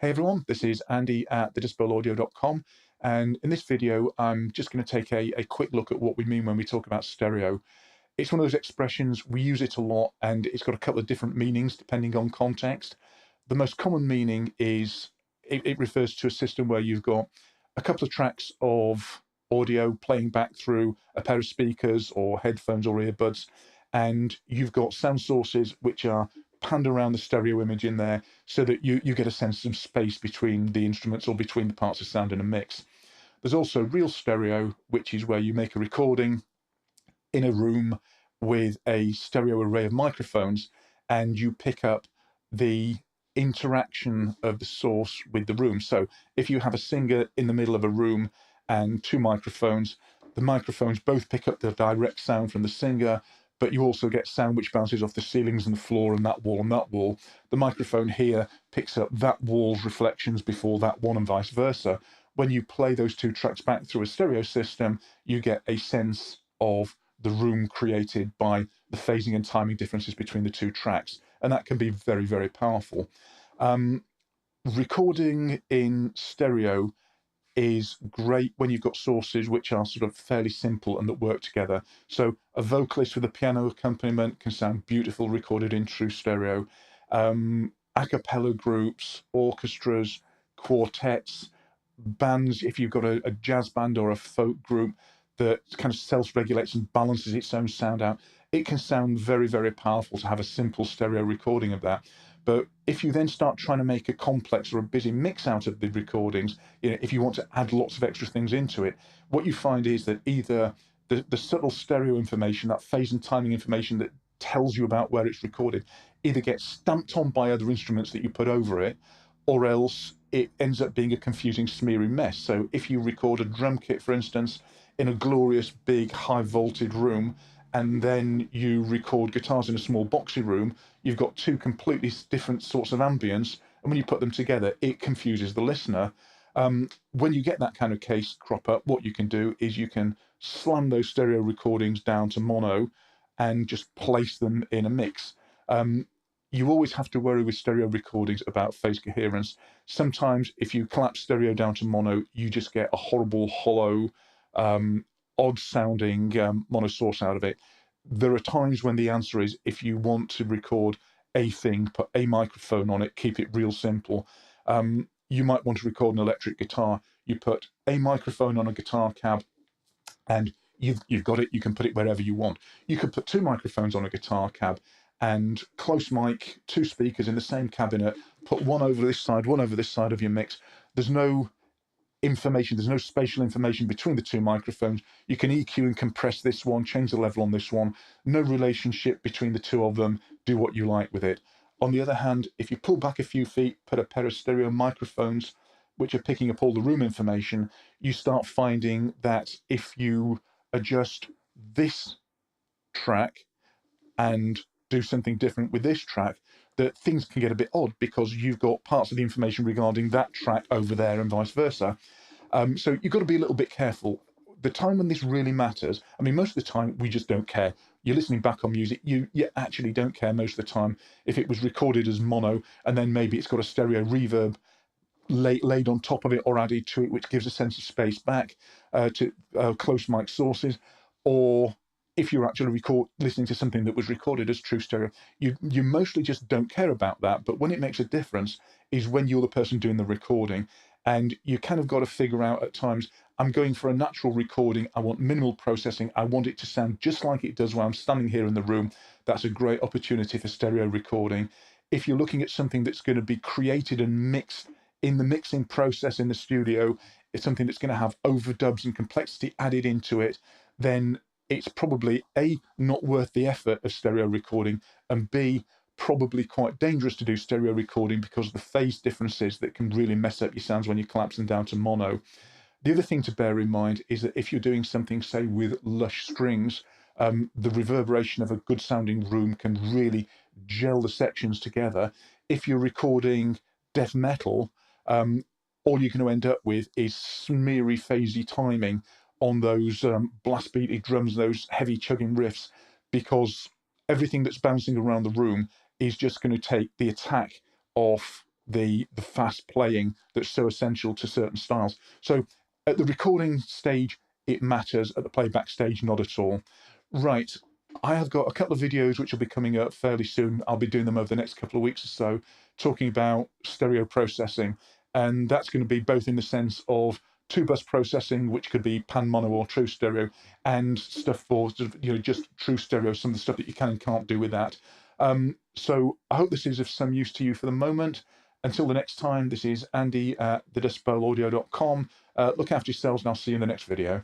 Hey everyone, this is Andy at thedispoleaudio.com, and in this video I'm just going to take a quick look at what we mean when we talk about stereo. It's one of those expressions, we use it a lot, and it's got a couple of different meanings depending on context. The most common meaning is it refers to a system where you've got a couple of tracks of audio playing back through a pair of speakers or headphones or earbuds, and you've got sound sources which are panned around the stereo image in there so that you get a sense of space between the instruments or between the parts of sound in a mix. There's also real stereo, which is where you make a recording in a room with a stereo array of microphones and you pick up the interaction of the source with the room. So if you have a singer in the middle of a room and two microphones, the microphones both pick up the direct sound from the singer, but you also get sound which bounces off the ceilings and the floor and that wall and that wall. The microphone here picks up that wall's reflections before that one and vice versa. When you play those two tracks back through a stereo system, you get a sense of the room created by the phasing and timing differences between the two tracks. And that can be very, very powerful. Recording in stereo is great when you've got sources which are sort of fairly simple and that work together. So a vocalist with a piano accompaniment can sound beautiful recorded in true stereo. A cappella groups, orchestras, quartets, bands, if you've got a jazz band or a folk group that kind of self-regulates and balances its own sound out, it can sound very, very powerful to have a simple stereo recording of that. But if you then start trying to make a complex or a busy mix out of the recordings, if you want to add lots of extra things into it, what you find is that either the subtle stereo information, that phase and timing information that tells you about where it's recorded, either gets stamped on by other instruments that you put over it, or else it ends up being a confusing, smeary mess. So if you record a drum kit, for instance, in a glorious, big, high-voltage room, and then you record guitars in a small boxy room, you've got two completely different sorts of ambience, and when you put them together, it confuses the listener. When you get that kind of case crop up, what you can do is you can slam those stereo recordings down to mono and just place them in a mix. You always have to worry with stereo recordings about phase coherence. Sometimes if you collapse stereo down to mono, you just get a horrible, hollow, odd sounding mono source out of it. There are times when the answer is, if you want to record a thing, put a microphone on it, keep it real simple. You might want to record an electric guitar. You put a microphone on a guitar cab and you've got it. You can put it wherever you want. You could put two microphones on a guitar cab and close mic, two speakers in the same cabinet, put one over this side, one over this side of your mix. There's no information, there's no spatial information between the two microphones. You can EQ and compress this one, change the level on this one. No relationship between the two of them. Do what you like with it. On the other hand, if you pull back a few feet, put a pair of stereo microphones which are picking up all the room information, you start finding that if you adjust this track and do something different with this track, that things can get a bit odd because you've got parts of the information regarding that track over there and vice versa. So you've got to be a little bit careful. The time when this really matters, I mean, most of the time we just don't care. You're listening back on music, you actually don't care most of the time if it was recorded as mono and then maybe it's got a stereo reverb laid on top of it or added to it, which gives a sense of space back to close mic sources, or if you're actually listening to something that was recorded as true stereo, you mostly just don't care about that. But when it makes a difference is when you're the person doing the recording, and you kind of got to figure out at times, I'm going for a natural recording, I want minimal processing, I want it to sound just like it does when I'm standing here in the room. That's a great opportunity for stereo recording. If you're looking at something that's going to be created and mixed in the mixing process in the studio, it's something that's going to have overdubs and complexity added into it, then it's probably A, not worth the effort of stereo recording, and B, probably quite dangerous to do stereo recording because of the phase differences that can really mess up your sounds when you collapse them down to mono. The other thing to bear in mind is that if you're doing something, say, with lush strings, the reverberation of a good sounding room can really gel the sections together. If you're recording death metal, all you're going to end up with is smeary, phasey timing on those blast beaty drums, those heavy chugging riffs, because everything that's bouncing around the room is just going to take the attack off the fast playing that's so essential to certain styles. So at the recording stage, it matters. At the playback stage, not at all. Right. I have got a couple of videos which will be coming up fairly soon. I'll be doing them over the next couple of weeks or so, talking about stereo processing. And that's going to be both in the sense of two-bus processing, which could be pan mono or true stereo, and stuff for just true stereo, some of the stuff that you can and can't do with that. So I hope this is of some use to you for the moment. Until the next time, this is Andy at thedecibelaudio.com. Look after yourselves, and I'll see you in the next video.